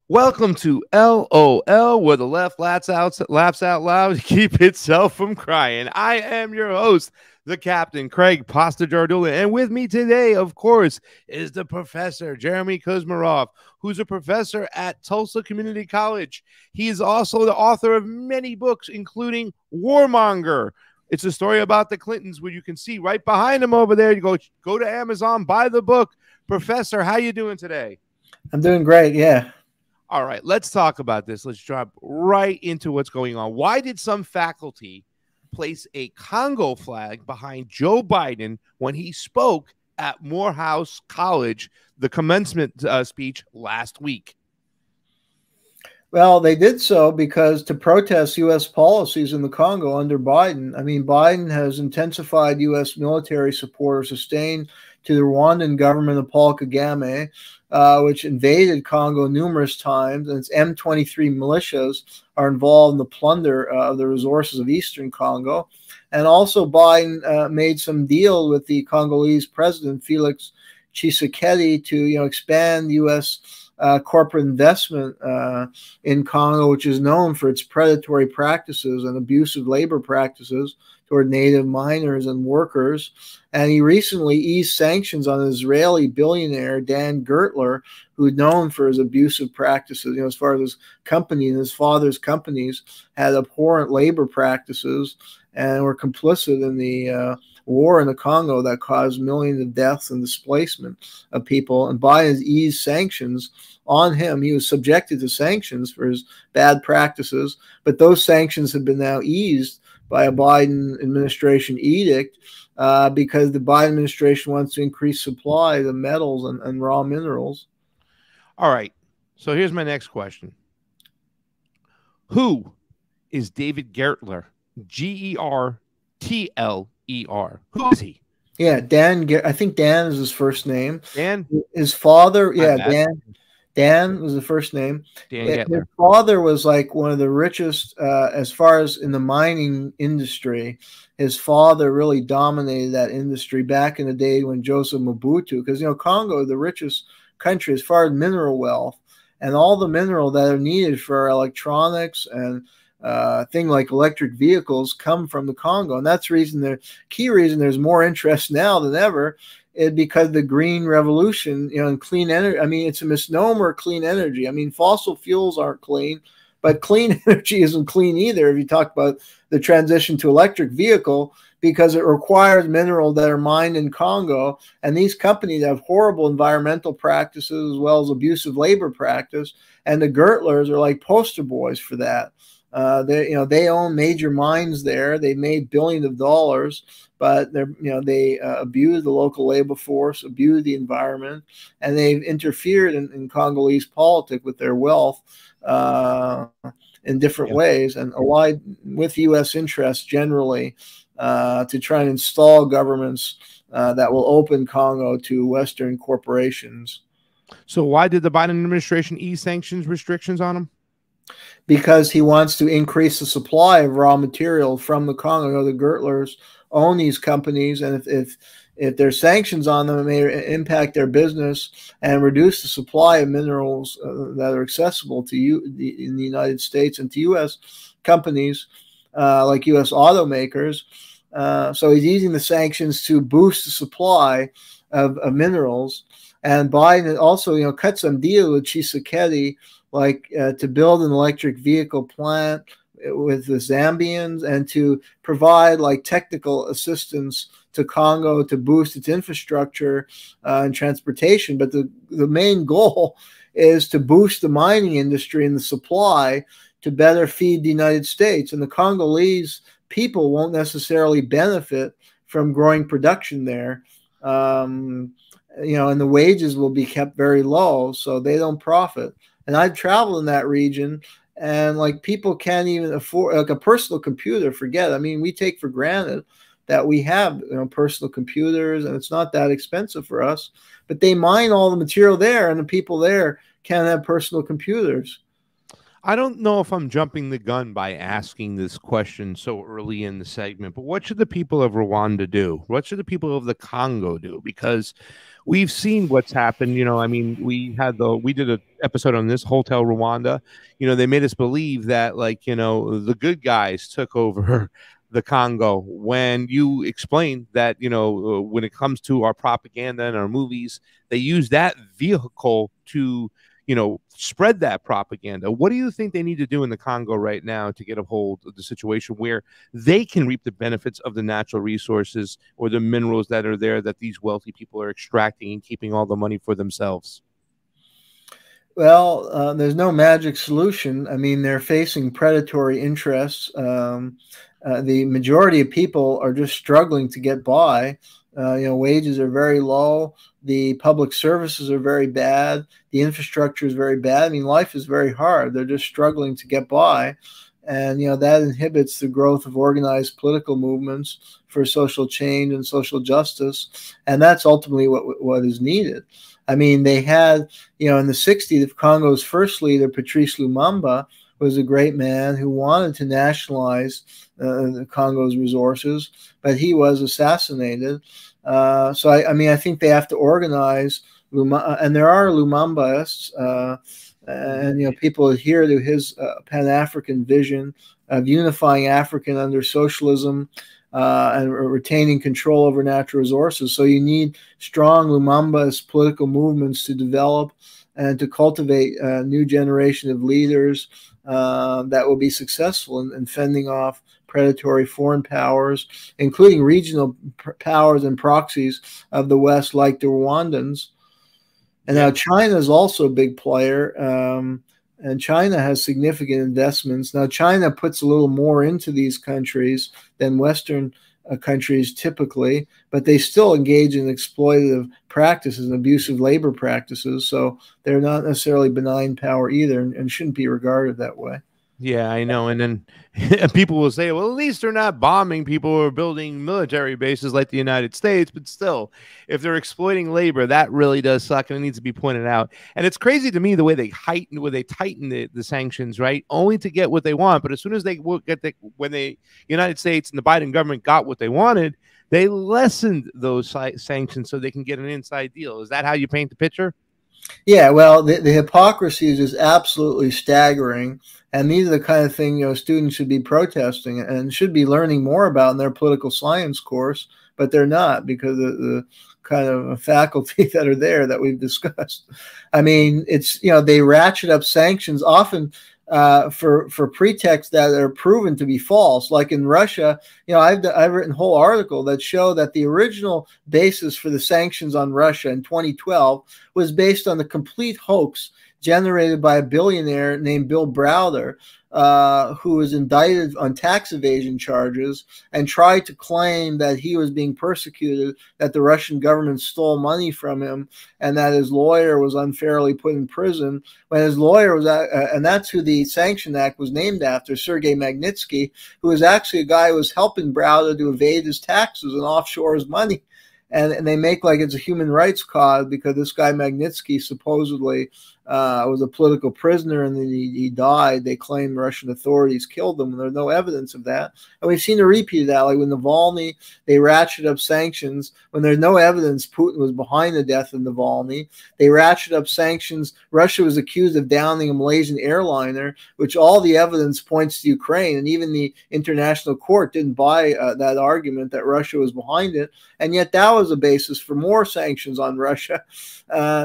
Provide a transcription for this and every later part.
Welcome to LOL, where the left laughs out loud to keep itself from crying. I am your host, the Captain Craig Pasta Jardula, and with me today, of course, is the Professor Jeremy Kuzmarov, who's a professor at Tulsa Community College. He is also the author of many books, including Warmonger. It's a story about the Clintons, where you can see right behind him over there. You go to Amazon, buy the book. Professor, how you doing today? I'm doing great. Yeah. All right, let's talk about this. Let's drop right into what's going on. Why did some faculty place a Congo flag behind Joe Biden when he spoke at Morehouse College, the commencement speech last week? Well, they did so because to protest U.S. policies in the Congo under Biden. I mean, Biden has intensified U.S. military support or sustained to the Rwandan government of Paul Kagame, which invaded Congo numerous times, and its M23 militias are involved in the plunder of the resources of eastern Congo. And also Biden made some deal with the Congolese president, Felix Tshisekedi, to expand U.S. Corporate investment in Congo, which is known for its predatory practices and abusive labor practices toward native miners and workers. And he recently eased sanctions on an Israeli billionaire, Dan Gertler, who's known for his abusive practices, as far as his company and his father's companies had abhorrent labor practices and were complicit in the war in the Congo that caused millions of deaths and displacement of people. And Biden eased sanctions on him. He was subjected to sanctions for his bad practices, but those sanctions have been now eased by a Biden administration edict because the Biden administration wants to increase supply of metals and raw minerals. All right. So here's my next question. Who is David Gertler? Gertler. Who is he? Yeah, Dan. I think Dan is his first name. Dan? His father, Dan. Dan was the first name. Dan His father was like one of the richest, as far as in the mining industry. His father really dominated that industry back in the day when Joseph Mobutu, because Congo, the richest country as far as mineral wealth, and all the mineral that are needed for electronics and thing like electric vehicles come from the Congo. And that's the key reason there's more interest now than ever, is because the green revolution, and clean energy. I mean, it's a misnomer, clean energy. I mean, fossil fuels aren't clean, but clean energy isn't clean either. If you talk about the transition to electric vehicle, because it requires mineral that are mined in Congo, and these companies have horrible environmental practices as well as abusive labor practice, and the Gertlers are like poster boys for that. They own major mines there. They made billions of dollars, but they abuse the local labor force, abuse the environment, and they've interfered in Congolese politics with their wealth in different ways, and allied with U.S. interests generally to try and install governments that will open Congo to Western corporations. So why did the Biden administration ease sanctions restrictions on them? Because he wants to increase the supply of raw material from the Congo. The Gertlers own these companies, and if there's sanctions on them, it may impact their business and reduce the supply of minerals that are accessible to you in the United States and to U.S. companies like U.S. automakers. So he's using the sanctions to boost the supply of minerals. And Biden also, cut some deal with Tshisekedi, like to build an electric vehicle plant with the Zambians and to provide like technical assistance to Congo to boost its infrastructure and transportation. But the main goal is to boost the mining industry and the supply to better feed the United States. And the Congolese people won't necessarily benefit from growing production there. And the wages will be kept very low, so they don't profit. And I've traveled in that region, and like people can't even afford like a personal computer. Forget. I mean, we take for granted that we have personal computers, and it's not that expensive for us. But they mine all the material there, and the people there can't have personal computers. I don't know if I'm jumping the gun by asking this question so early in the segment, but what should the people of Rwanda do? What should the people of the Congo do? Because we've seen what's happened. I mean, we did an episode on this Hotel Rwanda. They made us believe that, like, the good guys took over the Congo, when you explain that, when it comes to our propaganda and our movies, they use that vehicle to, spread that propaganda. What do you think they need to do in the Congo right now to get a hold of the situation where they can reap the benefits of the natural resources or the minerals that are there that these wealthy people are extracting and keeping all the money for themselves? Well, there's no magic solution. I mean, they're facing predatory interests. The majority of people are just struggling to get by. Wages are very low. The public services are very bad. The infrastructure is very bad. I mean, life is very hard. They're just struggling to get by. And, that inhibits the growth of organized political movements for social change and social justice. And that's ultimately what is needed. I mean, they had, in the 60s, Congo's first leader, Patrice Lumumba, was a great man who wanted to nationalize the Congo's resources, but he was assassinated. So, I think they have to organize, and there are Lumumbists, and people adhere to his Pan-African vision of unifying African under socialism and retaining control over natural resources. So you need strong Lumumba's political movements to develop and to cultivate a new generation of leaders that will be successful in fending off predatory foreign powers, including regional powers and proxies of the West, like the Rwandans. And now China is also a big player, and China has significant investments. Now, China puts a little more into these countries than Western countries typically, but they still engage in exploitative practices and abusive labor practices. So they're not necessarily benign power either, and shouldn't be regarded that way. Yeah, I know. And then people will say, well, at least they're not bombing people or building military bases like the United States. But still, if they're exploiting labor, that really does suck, and it needs to be pointed out. And it's crazy to me the way they tighten the sanctions, right? Only to get what they want. But as soon as when the United States and the Biden government got what they wanted, they lessened those sanctions so they can get an inside deal. Is that how you paint the picture? Yeah, well, the hypocrisy is just absolutely staggering. And these are the kind of thing, students should be protesting and should be learning more about in their political science course, but they're not, because of the kind of faculty that are there that we've discussed. I mean, it's, they ratchet up sanctions often for pretexts that are proven to be false. Like in Russia, I've written a whole article that show that the original basis for the sanctions on Russia in 2012 was based on the complete hoax generated by a billionaire named Bill Browder, who was indicted on tax evasion charges and tried to claim that he was being persecuted, that the Russian government stole money from him, and that his lawyer was unfairly put in prison. When his lawyer was, and that's who the Sanction Act was named after, Sergei Magnitsky, who was actually a guy who was helping Browder to evade his taxes and offshore his money. And they make like it's a human rights cause because this guy Magnitsky supposedly was a political prisoner, and then he died. They claim Russian authorities killed him, and there's no evidence of that. And we've seen a repeat of that. Like with Navalny, they ratcheted up sanctions when there's no evidence Putin was behind the death of Navalny. They ratcheted up sanctions. Russia was accused of downing a Malaysian airliner, which all the evidence points to Ukraine. And even the international court didn't buy that argument that Russia was behind it. And yet that was a basis for more sanctions on Russia.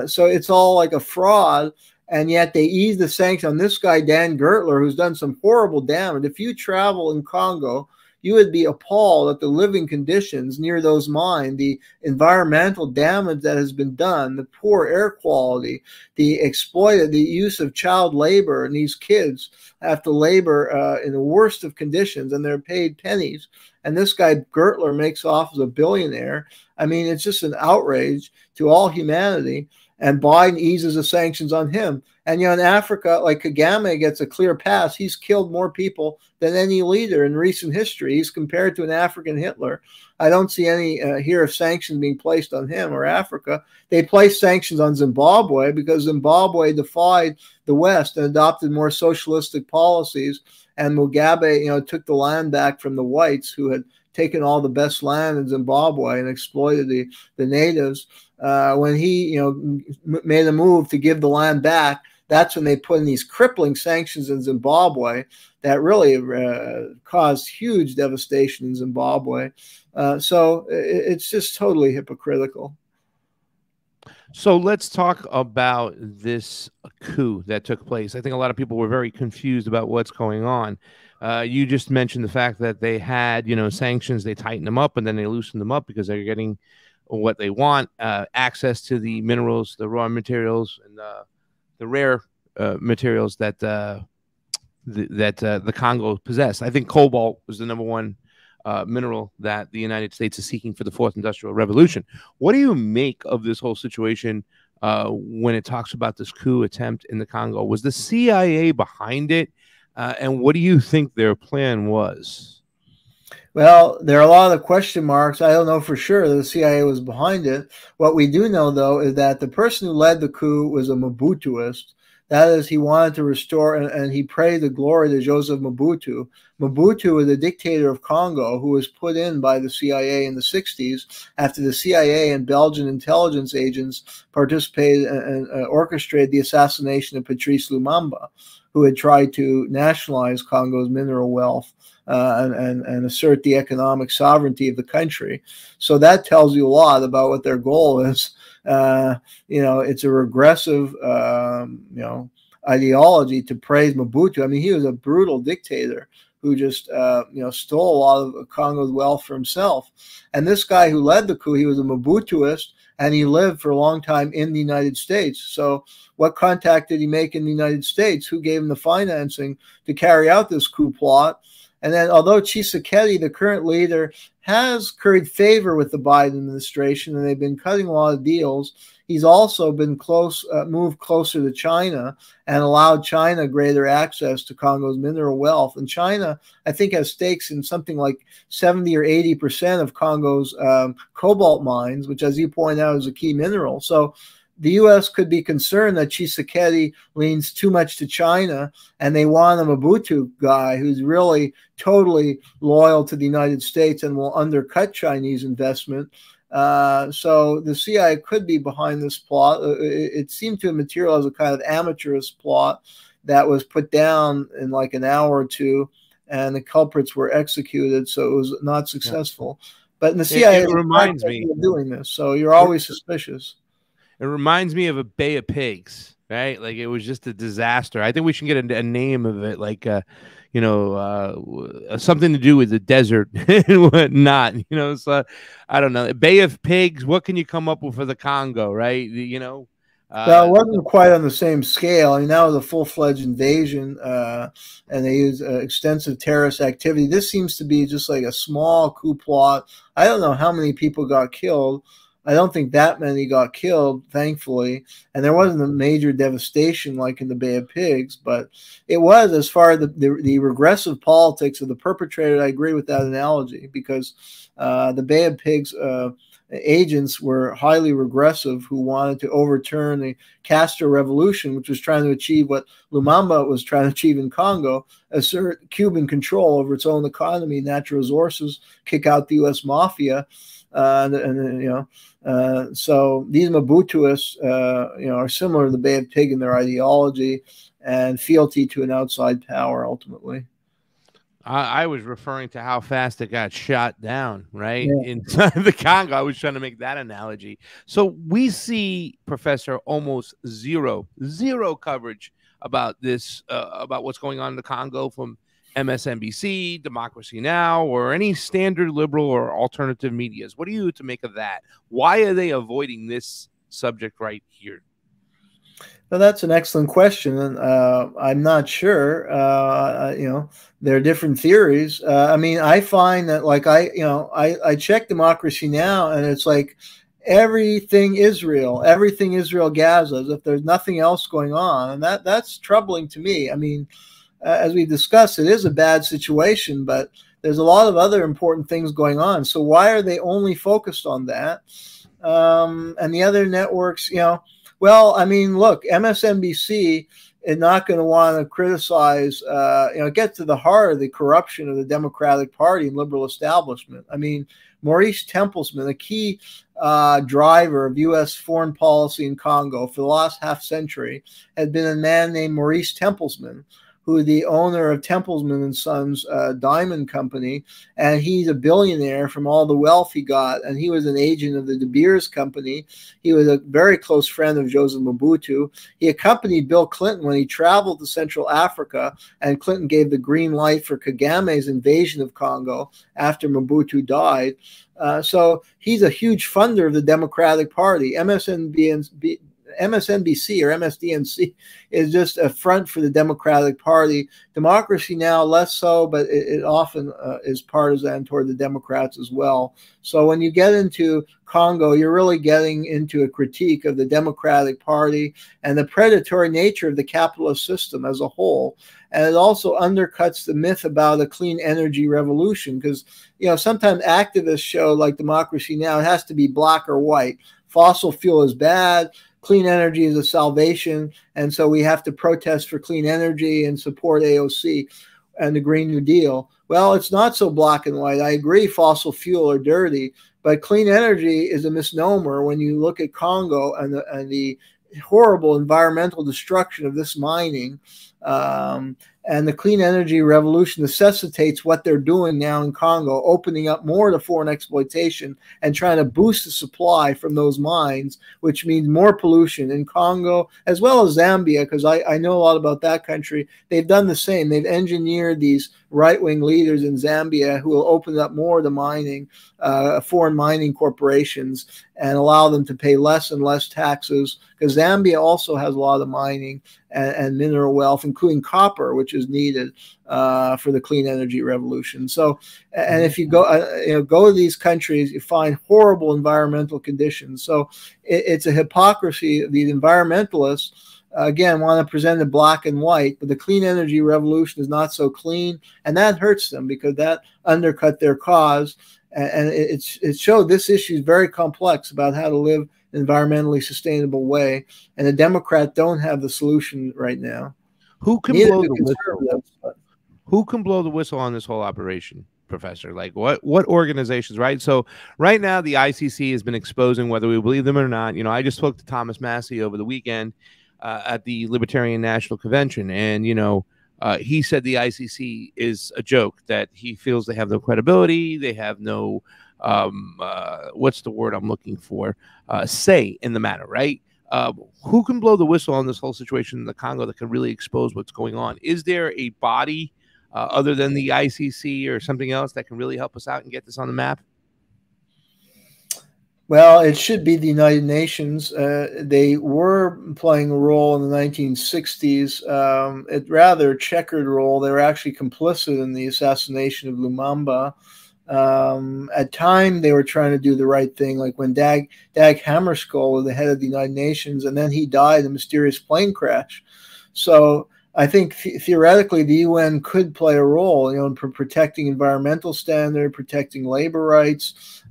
So it's all like a fraud. And yet they ease the sanction on this guy, Dan Gertler, who's done some horrible damage. If you travel in Congo, you would be appalled at the living conditions near those mines, the environmental damage that has been done, the poor air quality, the use of child labor, and these kids have to labor in the worst of conditions, and they're paid pennies. And this guy Gertler makes off as a billionaire. I mean, it's just an outrage to all humanity. And Biden eases the sanctions on him. And, in Africa, like Kagame gets a clear pass. He's killed more people than any leader in recent history. He's compared to an African Hitler. I don't see any here of sanctions being placed on him or Africa. They placed sanctions on Zimbabwe because Zimbabwe defied the West and adopted more socialistic policies. And Mugabe, took the land back from the whites who had taken all the best land in Zimbabwe and exploited the natives. When he, made a move to give the land back, that's when they put in these crippling sanctions in Zimbabwe that really caused huge devastation in Zimbabwe. So it's just totally hypocritical. So let's talk about this coup that took place. I think a lot of people were very confused about what's going on. You just mentioned the fact that they had, sanctions, they tightened them up and then they loosened them up because they're getting what they want, access to the minerals, the raw materials, and the rare materials that the Congo possessed. I think cobalt was the number one mineral that the United States is seeking for the fourth industrial revolution. What do you make of this whole situation when it talks about this coup attempt in the Congo? Was the CIA behind it? And what do you think their plan was? Well, there are a lot of question marks. I don't know for sure that the CIA was behind it. What we do know, though, is that the person who led the coup was a Mobutuist. That is, he wanted to restore, and he prayed the glory to Joseph Mobutu. Mobutu was the dictator of Congo who was put in by the CIA in the 60s after the CIA and Belgian intelligence agents participated and orchestrated the assassination of Patrice Lumumba, who had tried to nationalize Congo's mineral wealth and assert the economic sovereignty of the country. So that tells you a lot about what their goal is. It's a regressive, ideology to praise Mobutu. I mean, he was a brutal dictator who just, stole a lot of Congo's wealth for himself. And this guy who led the coup, he was a Mobutuist, and he lived for a long time in the United States. So what contact did he make in the United States? Who gave him the financing to carry out this coup plot? And then, although Tshisekedi, the current leader, has curried favor with the Biden administration, and they've been cutting a lot of deals, he's also been moved closer to China and allowed China greater access to Congo's mineral wealth. And China, I think, has stakes in something like 70 or 80% of Congo's cobalt mines, which, as you point out, is a key mineral. So the U.S. could be concerned that Tshisekedi leans too much to China, and they want a Mobutu guy who's really totally loyal to the United States and will undercut Chinese investment. So the CIA could be behind this plot. It seemed to materialize as a kind of amateurish plot that was put down in like an hour or two, and the culprits were executed, so it was not successful. Yeah. But the CIA reminds me of doing this, so you're always suspicious. It reminds me of a Bay of Pigs, right? Like it was just a disaster. I think we should get a name of it, like something to do with the desert and whatnot. So I don't know. Bay of Pigs. What can you come up with for the Congo, right? Well, it wasn't quite on the same scale. I mean, that was a full-fledged invasion, and they used extensive terrorist activity. This seems to be just like a small coup plot. I don't know how many people got killed. I don't think that many got killed, thankfully, and there wasn't a major devastation like in the Bay of Pigs, but it was, as far as the regressive politics of the perpetrator. I agree with that analogy, because the Bay of Pigs agents were highly regressive, who wanted to overturn the Castro revolution, which was trying to achieve what Lumumba was trying to achieve in Congo: assert Cuban control over its own economy, natural resources, kick out the U.S. mafia. So these Mobutuists, are similar to the Bay of Pig in their ideology and fealty to an outside power, ultimately. I was referring to how fast it got shot down, right? Yeah. Inside the Congo. I was trying to make that analogy. So we see, Professor, almost zero coverage about this, about what's going on in the Congo from MSNBC, Democracy Now!, or any standard liberal or alternative medias. What are you to make of that? Why are they avoiding this subject right here? Well, that's an excellent question, and I'm not sure. There are different theories. I mean, I find that, like, I check Democracy Now!, and it's like everything Israel, Gaza, as if there's nothing else going on, and that's troubling to me. I mean, as we discussed, it is a bad situation, but there's a lot of other important things going on. So why are they only focused on that? And the other networks, well, I mean, look, MSNBC is not going to want to criticize, get to the heart of the corruption of the Democratic Party and liberal establishment. I mean, Maurice Tempelsman, a key driver of U.S. foreign policy in Congo for the last half century, had been a man named Maurice Tempelsman, who is the owner of Tempelsman and Sons Diamond Company, and he's a billionaire from all the wealth he got. And he was an agent of the De Beers Company. He was a very close friend of Joseph Mobutu. He accompanied Bill Clinton when he traveled to Central Africa, and Clinton gave the green light for Kagame's invasion of Congo after Mobutu died. So he's a huge funder of the Democratic Party. MSNBC or MSDNC is just a front for the Democratic Party. Democracy Now! Less so, but it often is partisan toward the Democrats as well. So when you get into Congo, you're really getting into a critique of the Democratic Party and the predatory nature of the capitalist system as a whole. And it also undercuts the myth about a clean energy revolution, because sometimes activists show, like Democracy Now!, it has to be black or white. Fossil fuel is bad. Clean energy is a salvation, and so we have to protest for clean energy and support AOC and the Green New Deal. Well, it's not so black and white. I agree fossil fuel are dirty, but clean energy is a misnomer when you look at Congo and the horrible environmental destruction of this mining. And the clean energy revolution necessitates what they're doing now in Congo, opening up more to foreign exploitation and trying to boost the supply from those mines, which means more pollution in Congo as well as Zambia, because I know a lot about that country. They've done the same. They've engineered these right-wing leaders in Zambia who will open up more to mining, foreign mining corporations, and allow them to pay less and less taxes, because Zambia also has a lot of mining and mineral wealth, including copper, which is needed for the clean energy revolution. So, and if you go, go to these countries, you find horrible environmental conditions. So it's a hypocrisy. The environmentalists, again, want to present it black and white, but the clean energy revolution is not so clean, and that hurts them because that undercut their cause. And it showed this issue is very complex about how to live an environmentally sustainable way, and the Democrats don't have the solution right now. Who can blow the whistle? Who can blow the whistle on this whole operation, Professor? Like what organizations, right? So right now the ICC has been exposing, whether we believe them or not. I just spoke to Thomas Massey over the weekend at the Libertarian National Convention, and he said the ICC is a joke, that he feels they have no credibility, they have no what's the word I'm looking for, say in the matter, right? Who can blow the whistle on this whole situation in the Congo that can really expose what's going on? Is there a body other than the ICC or something else that can really help us out and get this on the map? Well, it should be the United Nations. They were playing a role in the 1960s, a rather checkered role. They were actually complicit in the assassination of Lumumba. At time, they were trying to do the right thing, like when Dag Hammarskjöld was the head of the United Nations, and then he died in a mysterious plane crash. So I think theoretically the UN could play a role, in protecting environmental standards, protecting labor rights,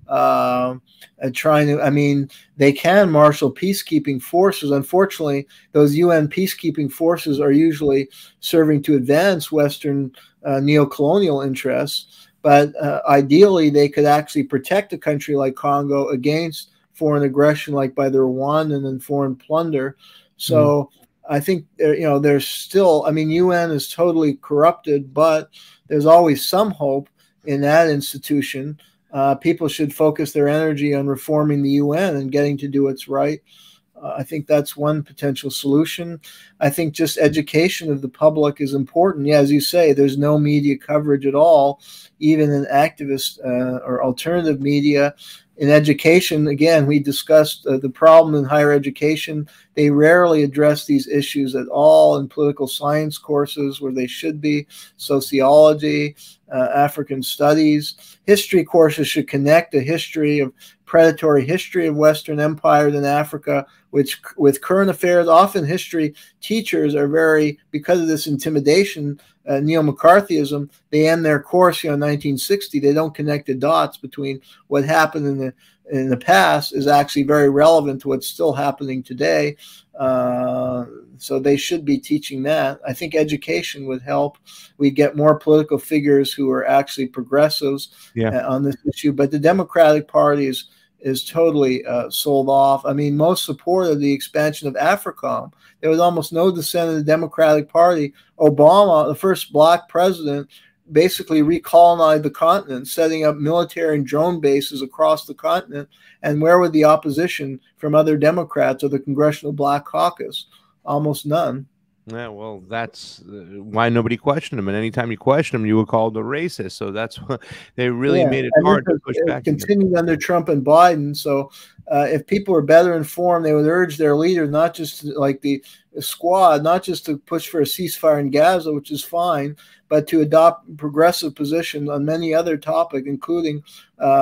trying to, they can marshal peacekeeping forces. Unfortunately, those UN peacekeeping forces are usually serving to advance Western neocolonial interests. But ideally, they could actually protect a country like Congo against foreign aggression, like by the Rwandan and foreign plunder. So I think there's still, UN is totally corrupted, but there's always some hope in that institution. People should focus their energy on reforming the UN and getting to do what's right. I think that's one potential solution. I think just education of the public is important. Yeah, as you say, there's no media coverage at all, even in activist or alternative media. In education, again, we discussed the problem in higher education. They rarely address these issues at all in political science courses where they should be, sociology, African studies. History courses should connect a history of predatory history of Western empires in Africa, which with current affairs. Often history teachers are because of this intimidation, neo-McCarthyism, they end their course, 1960. They don't connect the dots between what happened in the past is actually very relevant to what's still happening today. So they should be teaching that. I think education would help. We get more political figures who are actually progressives on this issue. But the Democratic Party is totally sold off. I mean, most supported the expansion of AFRICOM. There was almost no dissent in the Democratic Party. Obama, the first black president, basically recolonized the continent, setting up military and drone bases across the continent. And where would the opposition from other Democrats or the Congressional Black Caucus? Almost none. Yeah, well, that's why nobody questioned him. And anytime you question him, you were called a racist. So that's what they really made it hard to push back. Continued under Trump and Biden. So if people were better informed, they would urge their leaders, not just like the squad, not just to push for a ceasefire in Gaza, which is fine, but to adopt progressive positions on many other topics, including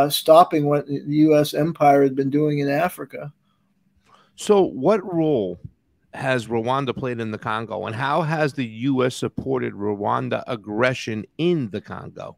stopping what the U.S. empire had been doing in Africa. So what role has Rwanda played in the Congo, and how has the U.S. supported Rwanda aggression in the Congo?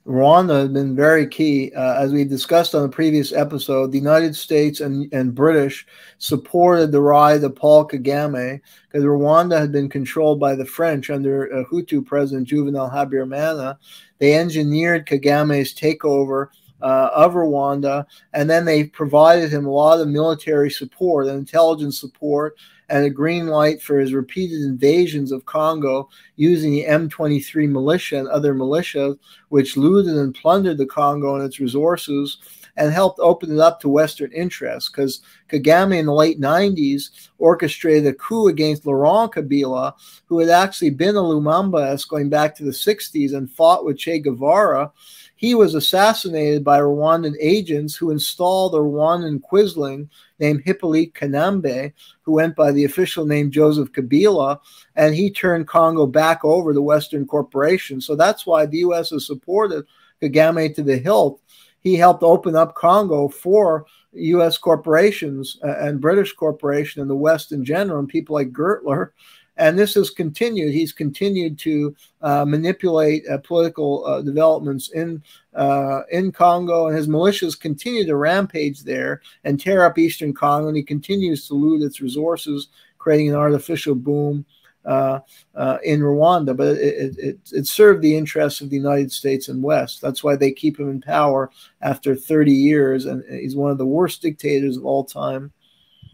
Rwanda has been very key. As we discussed on a previous episode, the United States and British supported the rise of Paul Kagame because Rwanda had been controlled by the French under Hutu President Juvenal Habyarimana. They engineered Kagame's takeover of Rwanda, and then they provided him a lot of military support and intelligence support and a green light for his repeated invasions of Congo using the M23 militia and other militias, which looted and plundered the Congo and its resources and helped open it up to Western interests. Because Kagame in the late 90s orchestrated a coup against Laurent Kabila, who had actually been a Lumumbaist going back to the 60s and fought with Che Guevara. He was assassinated by Rwandan agents who installed a Rwandan quisling named Hippolyte Kanambe, who went by the official name Joseph Kabila, and he turned Congo back over to Western corporations. So that's why the U.S. has supported Kagame to the hilt. He helped open up Congo for U.S. corporations and British corporation and the West in general, and people like Gertler. And this has continued. He's continued to manipulate political developments in Congo, and his militias continue to rampage there and tear up eastern Congo, and he continues to loot its resources, creating an artificial boom in Rwanda. But it served the interests of the United States and West. That's why they keep him in power after 30 years, and he's one of the worst dictators of all time.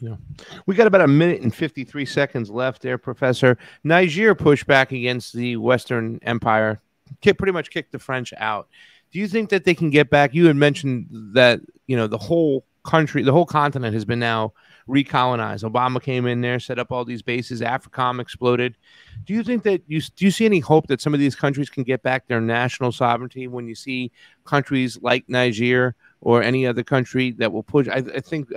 Yeah. We got about 1 minute and 53 seconds left there, Professor. Niger pushed back against the Western Empire, pretty much kicked the French out. Do you think that they can get back? You had mentioned that, you know, the whole country, the whole continent has been now recolonized. Obama came in there, set up all these bases. AFRICOM exploded. Do you think that do you see any hope that some of these countries can get back their national sovereignty when you see countries like Niger or any other country that will push? I think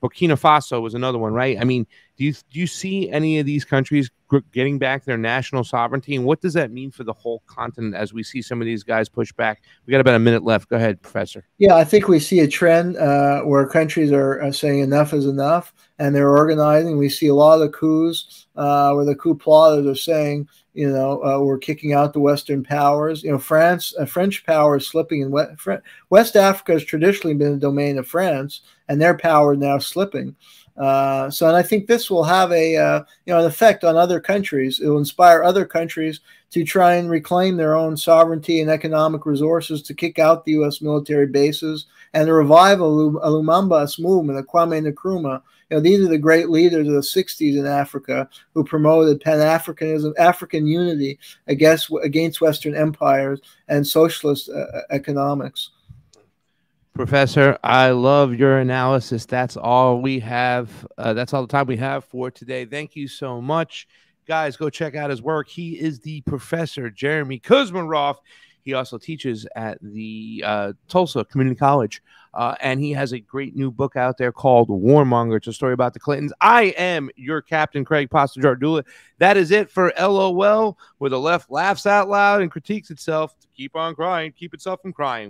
Burkina Faso was another one, right? I mean, do you see any of these countries getting back their national sovereignty, and what does that mean for the whole continent as we see some of these guys push back? We got about 1 minute left. Go ahead, Professor. Yeah, I think we see a trend where countries are saying enough is enough, and they're organizing. We see a lot of coups where the coup plotters are saying, you know, we're kicking out the Western powers. You know, French power is slipping in West Africa has traditionally been the domain of France, and their power is now slipping. And I think this will have an effect on other countries. It will inspire other countries to try and reclaim their own sovereignty and economic resources, to kick out the U.S. military bases, and to revive a Lumumbaist movement, a Kwame Nkrumah. You know, these are the great leaders of the 60s in Africa who promoted Pan-Africanism, African unity against Western empires and socialist economics. Professor, I love your analysis. That's all we have. That's all the time we have for today. Thank you so much. Guys, go check out his work. He is the Professor Jeremy Kuzmarov. He also teaches at the Tulsa Community College. And he has a great new book out there called Warmonger. It's a story about the Clintons. I am your Captain Craig Pasta Jardula. That is it for LOL, where the left laughs out loud and critiques itself to keep on crying, keep itself from crying.